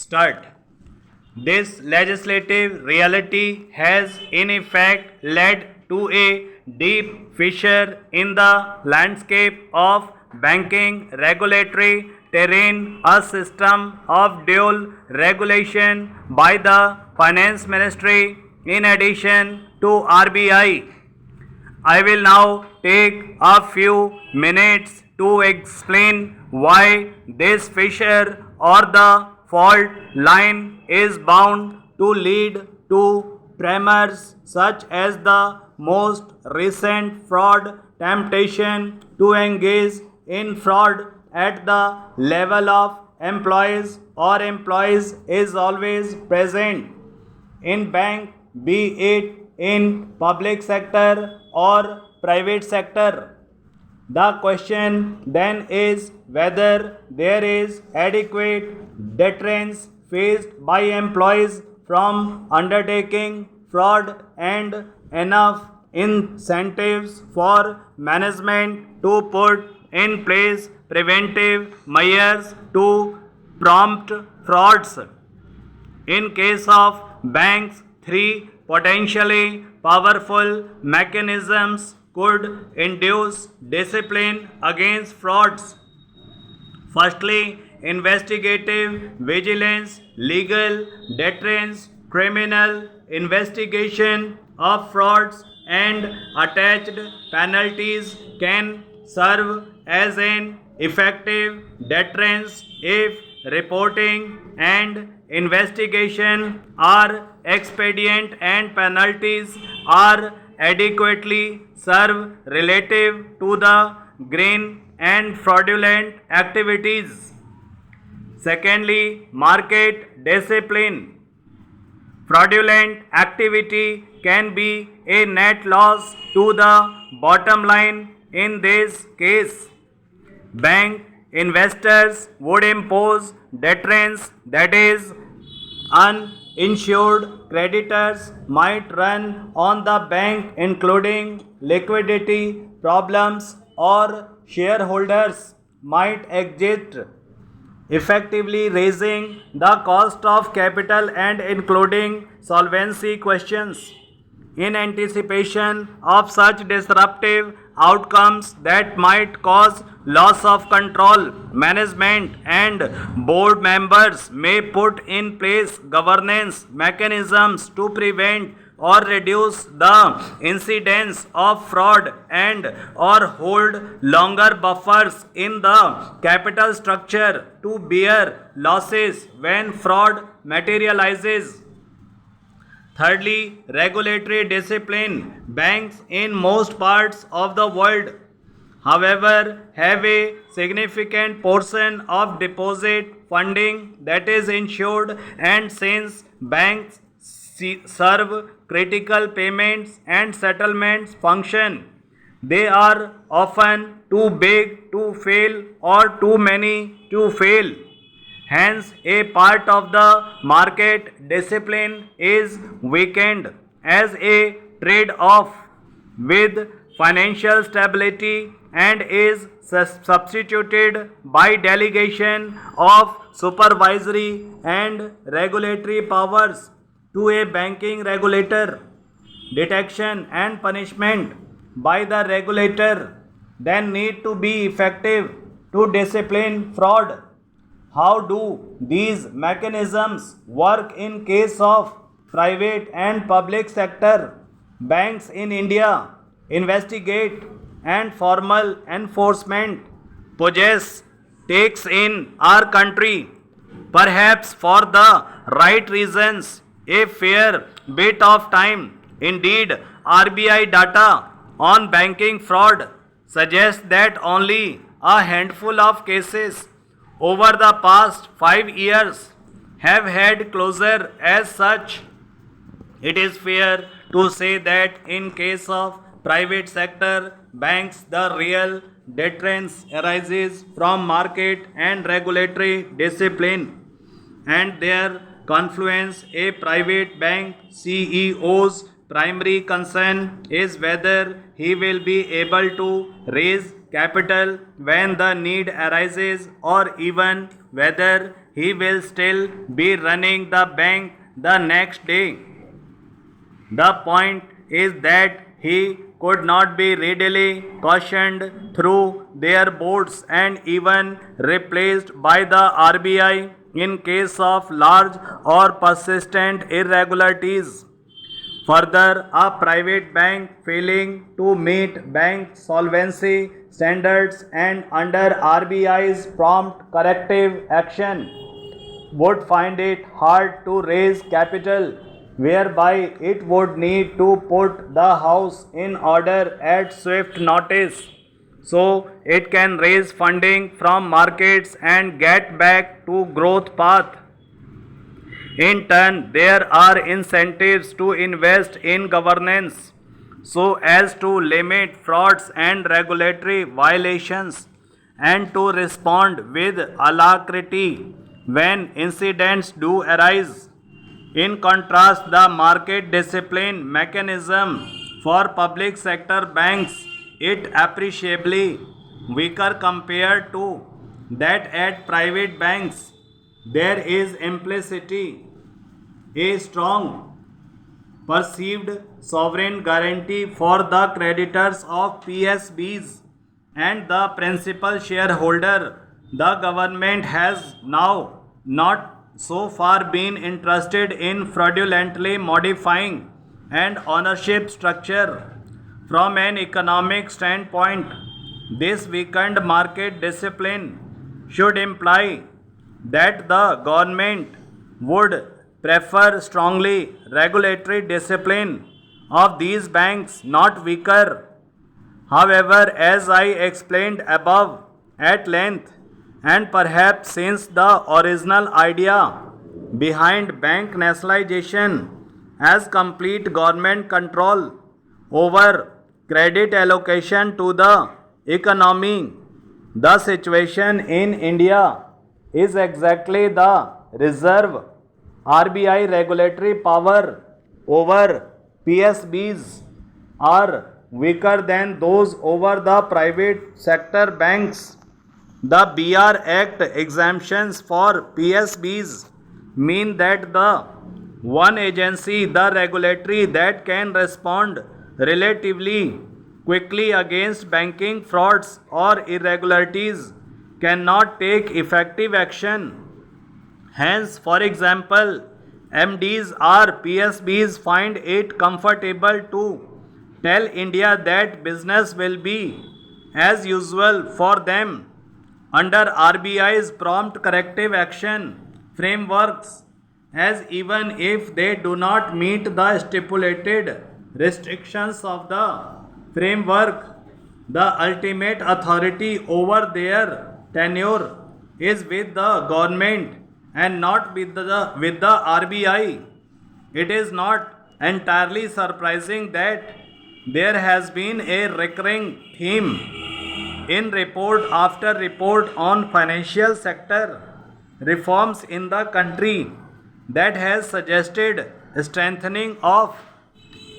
Start. This legislative reality has in effect led to a deep fissure in the landscape of banking regulatory terrain, a system of dual regulation by the Finance Ministry in addition to RBI. I will now take a few minutes to explain why this fissure or the fault line is bound to lead to tremors such as the most recent fraud temptation to engage in fraud at the level of employees or employees is always present in bank, be it in public sector or private sector. The question then is whether there is adequate deterrence faced by employees from undertaking fraud and enough incentives for management to put in place preventive measures to prompt frauds. In case of banks, three potentially powerful mechanisms could induce discipline against frauds. Firstly, investigative vigilance, legal deterrence, criminal investigation of frauds, and attached penalties can serve as an effective deterrence if reporting and investigation are expedient and penalties are adequately served relative to the grain and fraudulent activities. Secondly, market discipline. Fraudulent activity can be a net loss to the bottom line. In this case, bank investors would impose deterrence, that is, uninsured creditors might run on the bank, including liquidity problems, or shareholders might exit, effectively raising the cost of capital and including solvency questions. In anticipation of such disruptive outcomes that might cause loss of control, management and board members may put in place governance mechanisms to prevent or reduce the incidence of fraud and or hold longer buffers in the capital structure to bear losses when fraud materializes. Thirdly, regulatory discipline. Banks in most parts of the world, however, have a significant portion of deposit funding that is insured, and since banks serve critical payments and settlements function, they are often too big to fail or too many to fail. Hence, a part of the market discipline is weakened as a trade-off with financial stability and is substituted by delegation of supervisory and regulatory powers to a banking regulator. Detection and punishment by the regulator then need to be effective to discipline fraud. How do these mechanisms work in case of private and public sector banks in India? Investigate and formal enforcement possess takes in our country, perhaps for the right reasons, a fair bit of time. Indeed, RBI data on banking fraud suggests that only a handful of cases over the past 5 years have had closure as such. It is fair to say that in case of private sector banks, the real deterrence arises from market and regulatory discipline and their confluence. A private bank CEO's primary concern is whether he will be able to raise capital when the need arises, or even whether he will still be running the bank the next day. The point is that he could not be readily cautioned through their boards and even replaced by the RBI in case of large or persistent irregularities. Further, a private bank failing to meet bank solvency standards and under RBI's prompt corrective action would find it hard to raise capital, whereby it would need to put the house in order at swift notice so it can raise funding from markets and get back to growth path. In turn, there are incentives to invest in governance so as to limit frauds and regulatory violations and to respond with alacrity when incidents do arise. In contrast, the market discipline mechanism for public sector banks is appreciably weaker compared to that at private banks. There is implicitly a strong perceived sovereign guarantee for the creditors of PSBs and the principal shareholder. The government has now not so far been interested in fraudulently modifying an ownership structure. From an economic standpoint, this weakened market discipline should imply that the government would prefer strongly regulatory discipline of these banks, not weaker. However, as I explained above at length, and perhaps since the original idea behind bank nationalization as complete government control over credit allocation to the economy, the situation in India is exactly the reserve RBI regulatory power over PSBs are weaker than those over the private sector banks. The BR Act exemptions for PSBs mean that the one agency, the regulatory, that can respond relatively quickly against banking frauds or irregularities cannot take effective action. Hence, for example, MDs or PSBs find it comfortable to tell India that business will be as usual for them under RBI's prompt corrective action frameworks, as even if they do not meet the stipulated restrictions of the framework, the ultimate authority over their tenure is with the government and not with the RBI. It is not entirely surprising that there has been a recurring theme in report after report on financial sector reforms in the country that has suggested strengthening of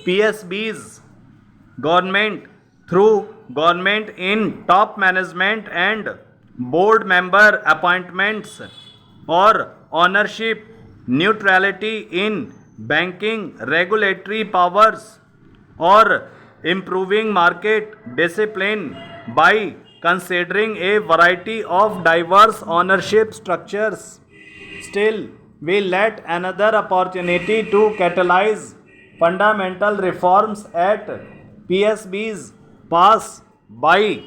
PSBs government through government in top management and board member appointments or ownership neutrality in banking regulatory powers or improving market discipline by considering a variety of diverse ownership structures. Still, we let another opportunity to catalyze fundamental reforms at PSBs pass by